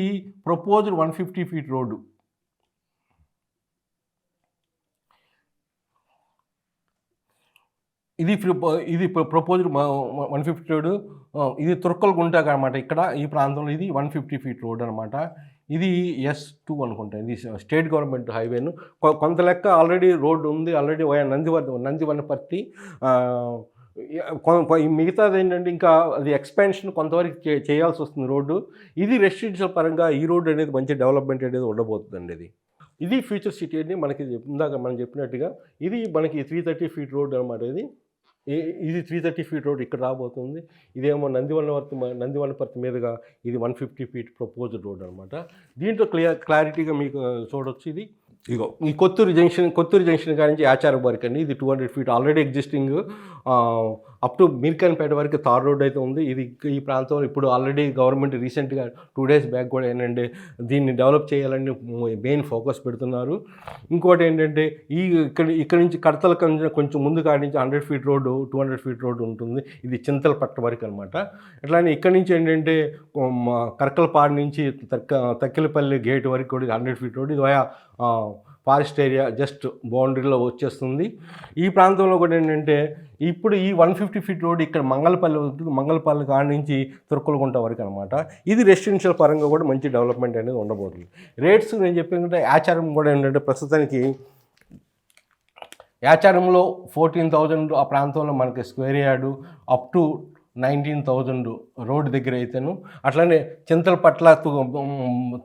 ప్రపోజ్డ్ 150 ఫీట్ రోడ్డు. ఇది ప్రపోజ్డ్ 150 రోడ్డు. ఇది తుర్కలగుంట అనమాట. ఇక్కడ ఈ ప్రాంతంలో ఇది 150 ఫీట్ రోడ్ అనమాట. ఇది S2 అనుకుంటా, ఇది స్టేట్ గవర్నమెంట్ హైవేను. కొంత లెక్క ఆల్రెడీ రోడ్డు ఉంది, ఆల్రెడీ నందివనపర్తి. మిగతాది ఏంటంటే ఇంకా అది ఎక్స్పాన్షన్ కొంతవరకు చేయాల్సి వస్తుంది రోడ్డు. ఇది రెసిడెన్షియల్ పరంగా ఈ రోడ్డు అనేది మంచి డెవలప్మెంట్ అనేది ఉండబోతుందండి. ఇది ఫ్యూచర్ సిటీ అండి. మనకి ఇందాక మనం చెప్పినట్టుగా ఇది మనకి 330 ఫీట్ రోడ్ అనమాట. ఇది 330 ఫీట్ రోడ్ ఇక్కడ రాబోతుంది. ఇదేమో నందివనపర్తి మీదుగా ఇది 150 ఫీట్ ప్రపోజ్డ్ రోడ్ అనమాట. దీంట్లో క్లారిటీగా మీకు చూడవచ్చు. ఇగో ఈ కొత్తూరు జంక్షన్ కాడి నుంచి ఆచారం వరకు అండి. ఇది 200 feet already existing. Up to Meerkhanpet వరకు తార్ రోడ్ అయితే ఉంది. ఈ ప్రాంతంలో ఇప్పుడు ఆల్రెడీ గవర్నమెంట్ రీసెంట్గా 2 days బ్యాక్ కూడా ఏంటంటే దీన్ని డెవలప్ చేయాలని మెయిన్ ఫోకస్ పెడుతున్నారు. ఇంకోటి ఏంటంటే ఇక్కడ నుంచి కడతల కొంచెం ముందు కాడి నుంచి 100 ఫీట్ రోడ్డు 200 ఫీట్ రోడ్డు ఉంటుంది. ఇది చింతలపట్ట వరకు అనమాట. అట్లానే ఇక్కడ నుంచి ఏంటంటే కరకలపాడు నుంచి తక్కిలపల్లి గేట్ వరకు కూడా 100 ఫీట్ రోడ్. ఇది ఫారెస్ట్ ఏరియా జస్ట్ బౌండరీలో వచ్చేస్తుంది. ఈ ప్రాంతంలో కూడా ఏంటంటే ఇప్పుడు ఈ 150 ఫీట్ రోడ్ ఇక్కడ మంగళపల్లి ఉంటుంది. మంగళపల్లి కాడి నుంచి తుర్కలగుంట వరకు అనమాట. ఇది రెసిడెన్షియల్ పరంగా కూడా మంచి డెవలప్మెంట్ అనేది ఉండబోతుంది. రేట్స్ నేను చెప్పినట్టే ఆచారం కూడా ఏంటంటే ప్రస్తుతానికి ఆచారంలో 14,000 ఆ ప్రాంతంలో మనకి square yard up to 19,000 road దగ్గర అయితేను. అట్లానే చింతలపట్ల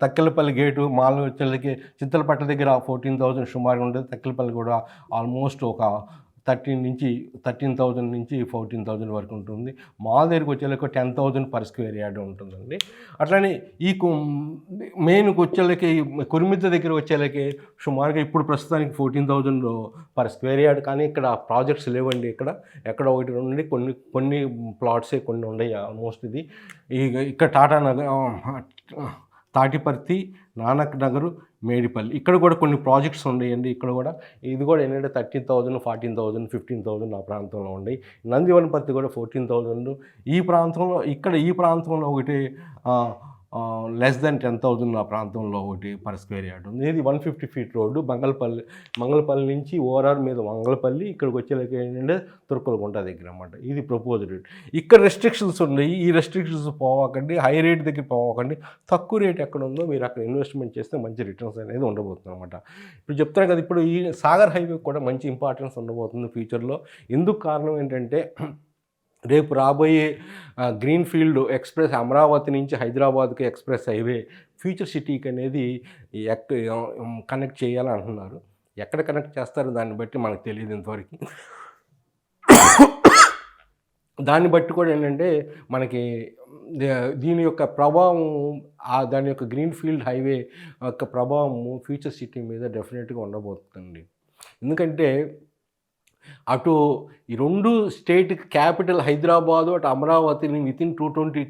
తక్కిలపల్లి గేటు మాల్ వచ్చేళ్ళకి చింతలపట్ల దగ్గర 14,000 సుమారుగా ఉంటుంది. తక్కిలపల్లి కూడా ఆల్మోస్ట్ ఒక 13,000 నుంచి 14,000 వరకు ఉంటుంది. మాల్ దగ్గరికి వచ్చేళ్ళకి 10,000 పర్ స్క్వేర్ యార్డ్ ఉంటుందండి. అట్లానే ఈ మెయిన్కి వచ్చేళ్ళకి కురిమిద్ద దగ్గర వచ్చేళ్ళకి సుమారుగా ఇప్పుడు ప్రస్తుతానికి 14,000 పర్ స్క్వేర్ యార్డ్. కానీ ఇక్కడ ప్రాజెక్ట్స్ లేవండి. ఎక్కడ ఒకటి ఉండి కొన్ని ప్లాట్సే కొన్ని ఉన్నాయి ఆల్మోస్ట్. ఇక్కడ టాటా నగర్, తాటిపర్తి, నానక్ నగరు, మేడిపల్లి ఇక్కడ కూడా కొన్ని ప్రాజెక్ట్స్ ఉన్నాయండి. ఇది కూడా ఏంటంటే 30,000 14,000 15,000 ఆ ప్రాంతంలో ఉన్నాయి. నందివనపర్తి కూడా 14,000. ఈ ప్రాంతంలో ఒకటి లెస్ దెన్ 10,000 ఆ ప్రాంతంలో ఒకటి పర్ స్క్వేర్ యార్డ్ ఉంది. ఇది 150 ఫీట్ రోడ్డు మంగళపల్లి నుంచి ఓఆర్ఆర్ మీద మంగళపల్లి ఇక్కడికి వచ్చేలాగా ఏంటంటే తుర్కలగుంట దగ్గర అనమాట. ఇది ప్రపోజ్డ్ రేట్. ఇక్కడ రెస్ట్రిక్షన్స్ ఉన్నాయి. ఈ రెస్ట్రిక్షన్స్ పోవాకండి, హై రేట్ దగ్గర పోవాకండి. తక్కువ రేట్ ఎక్కడ ఉందో మీరు అక్కడ ఇన్వెస్ట్మెంట్ చేస్తే మంచి రిటర్న్స్ అనేది ఉండబోతుంది అనమాట. ఇప్పుడు చెప్తాను కదా, ఇప్పుడు ఈ సాగర్ హైవే కూడా మంచి ఇంపార్టెన్స్ ఉండబోతుంది ఫ్యూచర్లో. ఎందుకు కారణం ఏంటంటే రేపు రాబోయే గ్రీన్ఫీల్డ్ ఎక్స్ప్రెస్ అమరావతి నుంచి హైదరాబాద్కి ఎక్స్ప్రెస్ హైవే ఫ్యూచర్ సిటీకి అనేది కనెక్ట్ చేయాలని అంటున్నారు. ఎక్కడ కనెక్ట్ చేస్తారో దాన్ని బట్టి మనకు తెలియదు ఇంతవరకు. దాన్ని బట్టి కూడా ఏంటంటే మనకి దీని యొక్క ప్రభావం దాని యొక్క గ్రీన్‌ఫీల్డ్ హైవే యొక్క ప్రభావము ఫ్యూచర్ సిటీ మీద డెఫినెట్‌గా ఉండబోతుందండి. ఎందుకంటే అటు ఈ 2 స్టేట్ క్యాపిటల్ హైదరాబాదు, అటు అమరావతిని వితిన్ 220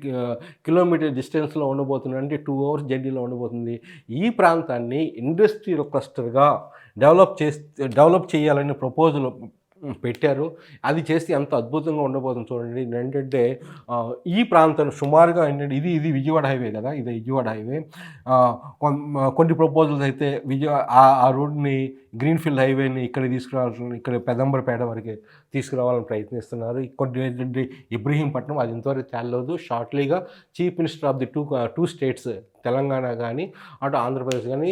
కిలోమీటర్ డిస్టెన్స్‌లో ఉండబోతుంది. అంటే 2 అవర్స్ జర్నీలో ఉండబోతుంది. ఈ ప్రాంతాన్ని ఇండస్ట్రియల్ క్లస్టర్‌గా డెవలప్ చేయాలనే ప్రపోజల్ పెట్టారు. అది చేస్తే ఎంత అద్భుతంగా ఉండబోతుంది చూడండి. ఏంటంటే ఈ ప్రాంతం సుమారుగా ఏంటంటే ఇది విజయవాడ హైవే కదా! ఇది విజయవాడ హైవే. కొన్ని ప్రపోజల్స్ అయితే ఆ రోడ్‌ని గ్రీన్‌ఫీల్డ్ హైవేని ఇక్కడికి తీసుకురావాలని, ఇక్కడ పెదంబరపేట వరకే తీసుకురావాలని ప్రయత్నిస్తున్నారు. కొన్ని ఏంటంటే ఇబ్రహీంపట్నం అది ఇంతవరకు తేలలేదు. షార్ట్‌లీగా chief minister of the two states Telangana కానీ, అటు ఆంధ్రప్రదేశ్ కానీ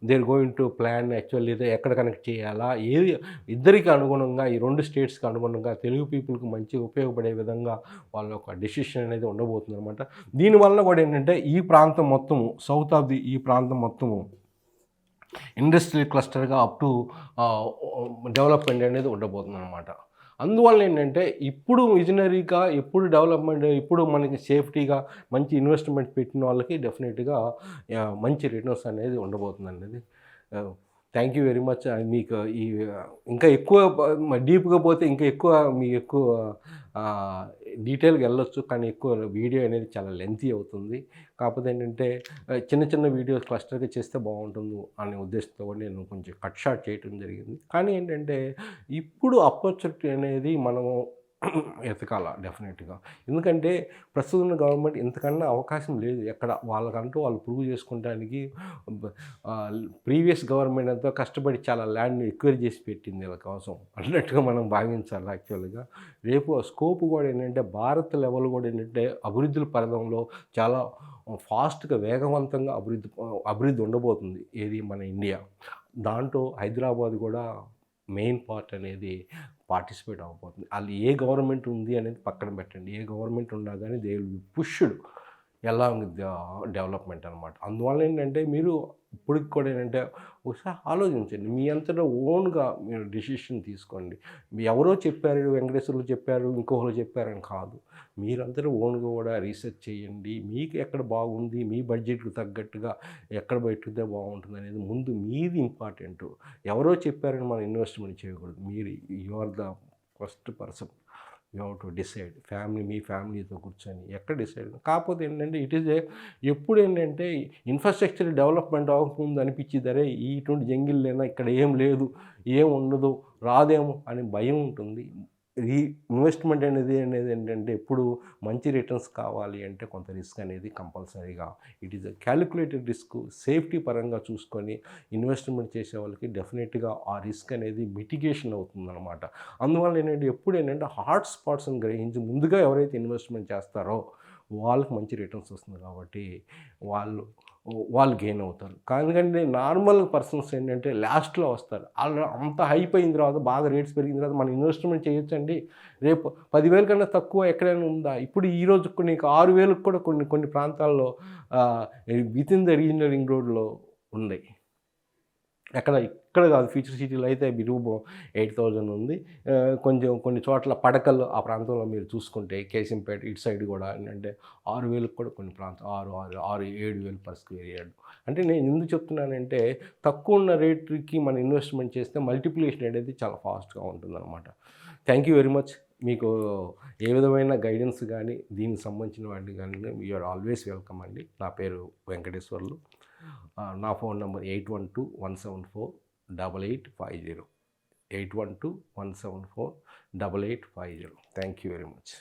they are going to plan actually ఎక్కడ కనెక్ట్ చేయాలా, ఏది ఇద్దరికి అనుగుణంగా ఈ 2 స్టేట్స్‌కి అనుగుణంగా తెలుగు పీపుల్‌కి మంచిగా ఉపయోగపడే విధంగా వాళ్ళ ఒక డెసిషన్ అనేది ఉండబోతుందనమాట. దీనివల్ల కూడా ఏంటంటే ఈ ప్రాంతం మొత్తము సౌత్ ఆఫ్ ది ఈ ప్రాంతం మొత్తము ఇండస్ట్రియల్ క్లస్టర్‌గా అప్ టు డెవలప్‌మెంట్ అనేది ఉండబోతుందనమాట. అందువల్ల ఏంటంటే ఇప్పుడు విజనరీగా, ఎప్పుడు డెవలప్‌మెంట్, ఇప్పుడు మనకి సేఫ్టీగా మంచి ఇన్వెస్ట్‌మెంట్ పెట్టిన వాళ్ళకి డెఫినెట్‌గా మంచి రిటర్న్స్ అనేది ఉండబోతుందండి అది. Thank you very much. మీకు ఈ ఇంకా ఎక్కువ డీప్‌గా పోతే ఇంకా ఎక్కువ మీకు ఎక్కువ డీటెయిల్‌గా వెళ్ళొచ్చు. కానీ ఎక్కువ వీడియో అనేది చాలా లెంతీ అవుతుంది. కాకపోతే ఏంటంటే చిన్న చిన్న వీడియోస్ క్లస్టర్‌గా చేస్తే బాగుంటుంది అనే ఉద్దేశంతో కూడా నేను కొంచెం కట్ షార్ట్ చేయడం జరిగింది. కానీ ఏంటంటే ఇప్పుడు ఆపర్చునిటీ అనేది మనము ఎతకాల డెఫినెట్‌గా. ఎందుకంటే ప్రస్తుతం ఉన్న గవర్నమెంట్ ఇంతకన్నా అవకాశం లేదు ఎక్కడ. వాళ్ళకంటూ వాళ్ళు ప్రూవ్ చేసుకోవడానికి ప్రీవియస్ గవర్నమెంట్ ఎంతో కష్టపడి చాలా ల్యాండ్‌ని ఎక్వైర్ చేసి పెట్టింది వీళ్ళ కోసం అన్నట్టుగా మనం భావించాలి యాక్చువల్‌గా. రేపు స్కోప్ కూడా ఏంటంటే భారత్ లెవెల్ కూడా ఏంటంటే అభివృద్ధుల పరంలో చాలా ఫాస్ట్‌గా వేగవంతంగా అభివృద్ధి ఉండబోతుంది. ఏది మన ఇండియా. దాంట్లో హైదరాబాద్ కూడా మెయిన్ పార్ట్ అనేది పార్టిసిపేట్ అవ్వబోతుంది. ఆళ్ళు ఏ గవర్నమెంట్ ఉంది అనేది పక్కన పెట్టండి. ఏ గవర్నమెంట్ ఉన్నా గానీ they will be pushed along the development అనమాట. అందువల్ల ఏంటంటే మీరు ఇప్పటికి కూడా ఏంటంటే ఒకసారి ఆలోచించండి. మీ అంతటా ఓన్‌గా మీరు డెసిషన్ తీసుకోండి. ఎవరో చెప్పారు, వెంకటేశ్వర్లు చెప్పారు, ఇంకొకళ్ళు చెప్పారని కాదు. మీరందరూ ఓన్‌గా కూడా రీసెర్చ్ చేయండి. మీకు ఎక్కడ బాగుంది, మీ బడ్జెట్‌కి తగ్గట్టుగా ఎక్కడ పెట్టుకుంటే బాగుంటుందనేది ముందు మీది ఇంపార్టెంటు. ఎవరో చెప్పారని మనం ఇన్వెస్ట్‌మెంట్ చేయకూడదు. మీరు you are the first person. You have to decide. మీ ఫ్యామిలీతో కూర్చొని ఎక్కడ డిసైడ్. కాకపోతే ఏంటంటే ఎప్పుడు ఏంటంటే ఇన్ఫ్రాస్ట్రక్చర్ డెవలప్మెంట్ అవ్వకముందు అనిపించిద్ది, అరే ఇటువంటి జంగిల్లేనా, ఇక్కడ ఏం లేదు, ఏం ఉండదు, రాదేమో అని భయం ఉంటుంది. ఈ ఇన్వెస్ట్మెంట్ అనేది ఏంటంటే ఎప్పుడు మంచి రిటర్న్స్ కావాలి అంటే కొంత రిస్క్ అనేది కంపల్సరీగా it is a calculated risk. Safety పరంగా చూసుకొని ఇన్వెస్ట్మెంట్ చేసే వాళ్ళకి డెఫినెట్గా ఆ రిస్క్ అనేది మిటిగేషన్ అవుతుందన్నమాట. అందువల్ల ఏంటంటే ఎప్పుడు ఏంటంటే హాట్ స్పాట్స్ని గ్రహించి ముందుగా ఎవరైతే ఇన్వెస్ట్మెంట్ చేస్తారో వాళ్ళకి మంచి రిటర్న్స్ వస్తుంది కాబట్టి వాళ్ళు గెయిన్ అవుతారు. ఎందుకంటే నార్మల్ పర్సన్స్ ఏంటంటే లాస్ట్‌లో వస్తారు. ఆళ్ళు అంత హైప్ అయిన తర్వాత బాగా రేట్స్ పెరిగిన తర్వాత మనం ఇన్వెస్ట్‌మెంట్ చేయొచ్చండి. రేపు 10,000 కన్నా తక్కువ ఎక్కడైనా ఉందా? ఇప్పుడు ఈరోజు నీకు 6,000కి కూడా కొన్ని ప్రాంతాల్లో వితిన్ ద రీజనల్ రింగ్ రోడ్‌లో ఉన్నాయి. ఇక్కడ కాదు, ఫ్యూచర్ సిటీలో అయితే రూమ్ 8,000 ఉంది. కొన్ని చోట్ల పడకలు ఆ ప్రాంతంలో మీరు చూసుకుంటే కేశంపేట ఇటు సైడ్ కూడా ఏంటంటే 6,000కి కూడా కొన్ని ప్రాంతం 7,000 పర్ స్క్వేర్ యార్డ్. అంటే నేను ఎందుకు చెప్తున్నానంటే తక్కువ ఉన్న రేట్‌కి మనం ఇన్వెస్ట్మెంట్ చేస్తే మల్టిప్లికేషన్ అనేది చాలా ఫాస్ట్‌గా ఉంటుందన్నమాట. Thank you very much. మీకు ఏ విధమైన గైడెన్స్ కానీ దీనికి సంబంధించిన వాటికి కానీ యూ ఆర్ ఆల్వేస్ వెల్కమ్ అండి. నా పేరు వెంకటేశ్వర్లు. నా phone number 8121748850. 8121748850. Thank you very much.